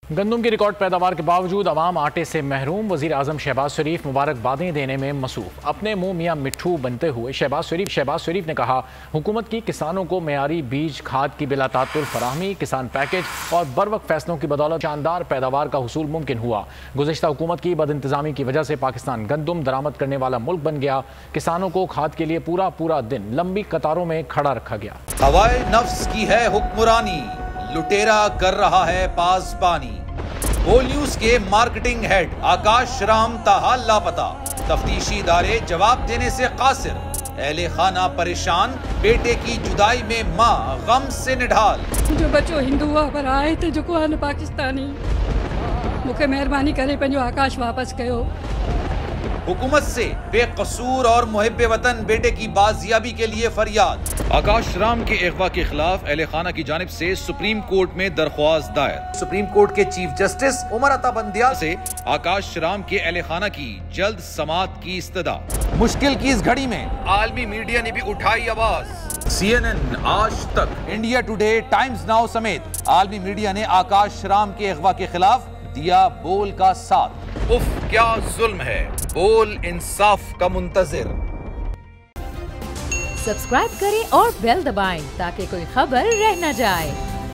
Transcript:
गंदम की रिकॉर्ड पैदावार के बावजूद अवाम आटे से महरूम। वज़ीर आज़म शहबाज शरीफ मुबारकबादें देने में मसरूफ। अपने मुंह मियाँ मिट्ठू बनते हुए शहबाज शरीफ ने कहा, हुकूमत की किसानों को मेयारी बीज खाद की बिला तातुल फराहमी, किसान पैकेज और बरवक्त फैसलों की बदौलत शानदार पैदावार का हुसूल मुमकिन हुआ। गुज़िश्ता हुकूमत की बदइंतज़ामी की वजह से पाकिस्तान गंदम दरामद करने वाला मुल्क बन गया। किसानों को खाद के लिए पूरा दिन लंबी कतारों में खड़ा रखा गया। हवाए नफ्स की है हुक्मरानी, लुटेरा कर रहा है पास पानी। बोल न्यूज के मार्केटिंग हेड आकाश राम ताहा लापता, तफ्तीशी इदारे जवाब देने से कासिर। अहले खाना परेशान, बेटे की जुदाई में माँ गम से निढाल। जो बच्चो हिंदू पर आए थे जो पाकिस्तानी, मुझे मेहरबानी करे पंहिंजो आकाश वापस कयो। हुकूमत से बेकसूर और मुहिब्बे वतन बेटे की बाजियाबी के लिए फरियाद। आकाश राम के अगवा के खिलाफ अहले खाना की जानिब से सुप्रीम कोर्ट में दरख्वास्त दायर। सुप्रीम कोर्ट के चीफ जस्टिस उमर अता बंदियाल से आकाश राम के अहले खाना की जल्द समाअत की इस्तदा। मुश्किल की इस घड़ी में आलमी मीडिया ने भी उठाई आवाज। CNN, आज तक, इंडिया टुडे, टाइम्स नाउ समेत आलमी मीडिया ने आकाश राम के अगवा के खिलाफ दिया बोल का साथ। उफ क्या जुल्म है, बोल इंसाफ का मुंतजिर। सब्सक्राइब करें और बेल दबाएं ताकि कोई खबर रह न जाए।